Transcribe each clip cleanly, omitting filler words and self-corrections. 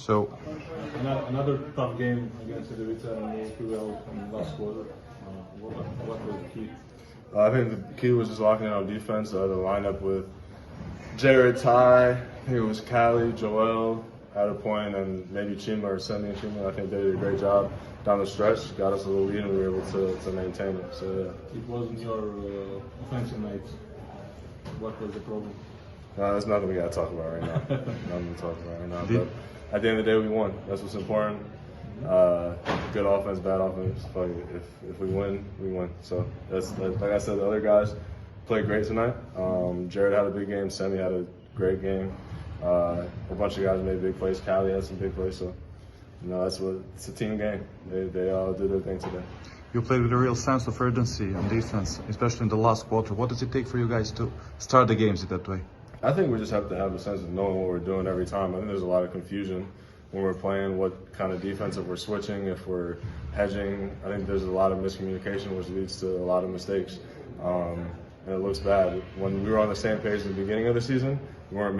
So Another tough game against Cedevita and well in the last quarter. What was the key? I think the key was just locking in on defense. The lineup with Jared, Ty, I think it was Callie, Joel at a point, and maybe Chima or Semi and Chima. I think they did a great job down the stretch, got us a little lead, and we were able to maintain it. So yeah. It wasn't your offensive night. What was the problem? There's nothing we got to talk about right now. Nothing to talk about right now. But at the end of the day, we won. That's what's important. Good offense, bad offense. Fuck it. If we win, we win. So that's like I said, the other guys played great tonight. Jared had a big game. Semi had a great game. A bunch of guys made big plays. Callie had some big plays. So it's a team game. They all did their thing today. you played with a real sense of urgency on defense, especially in the last quarter. What does it take for you guys to start the games in that way? I think we just have to have a sense of knowing what we're doing every time. I think there's a lot of confusion when we're playing, what kind of defense, if we're switching, if we're hedging. I think there's a lot of miscommunication, which leads to a lot of mistakes. And it looks bad. When we were on the same page at the beginning of the season, we weren't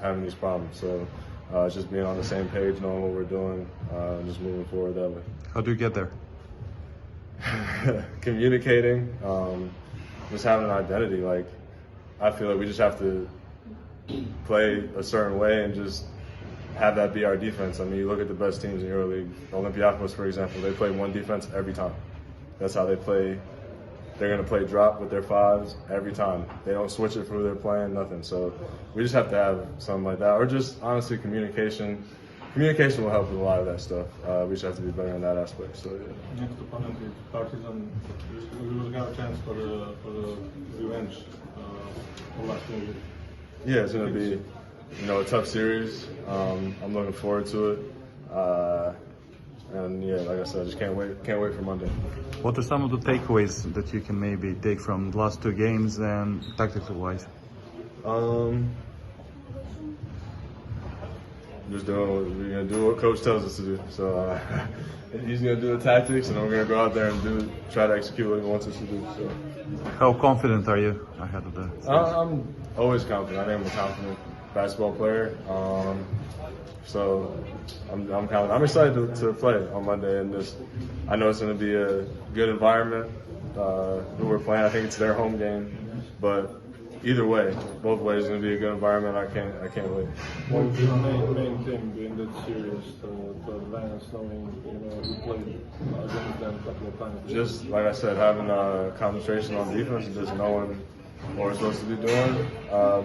having these problems. So it's just being on the same page, knowing what we're doing, and just moving forward that way. How do you get there? Communicating, just having an identity. Like, I feel like we just have to play a certain way and just have that be our defense. I mean, you look at the best teams in EuroLeague, Olympiacos, for example, they play one defense every time. That's how they play. They're going to play drop with their fives every time. They don't switch it for who they're playing, nothing. So we just have to have something like that. Or just, honestly, communication. Communication will help with a lot of that stuff. We just have to be better in that aspect. So, yeah. Next opponent is Partizan. We will have a chance for the revenge of last year. Yeah, it's going to be, a tough series. I'm looking forward to it. And yeah, like I said, I just can't wait for Monday. What are some of the takeaways that you can maybe take from the last two games and tactical wise? Just we're gonna do what coach tells us to do. So he's gonna do the tactics, and we're gonna go out there and try to execute what he wants us to do. So How confident are you ahead of the series? I'm always confident. I think I'm a confident basketball player. So I'm confident. I'm excited to play on Monday, and I know it's going to be a good environment. Who we're playing, I think it's their home game, but either way, both ways, it's going to be a good environment. I can't wait. What was your main thing in that series to advance, knowing you played against them a couple of times? Just like I said, having concentration on defense and just knowing what we're supposed to be doing.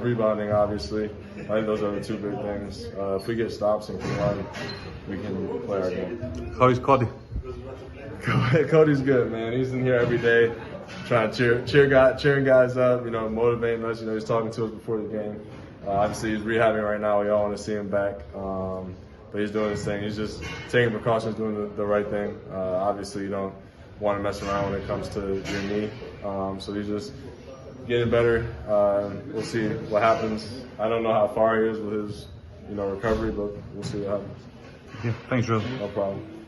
Rebounding, obviously. I think those are the two big things. If we get stops and can run, we can play our game. How is Cody? Cody's good, man. He's in here every day trying to cheering guys up, motivating us. He's talking to us before the game. Obviously, he's rehabbing right now. We all want to see him back. But he's doing his thing. He's just taking precautions, doing the right thing. Obviously, you don't want to mess around when it comes to your knee. So he's just getting better. We'll see what happens. I don't know how far he is with his, recovery, but we'll see what happens. Yeah, thanks, Joe. No problem.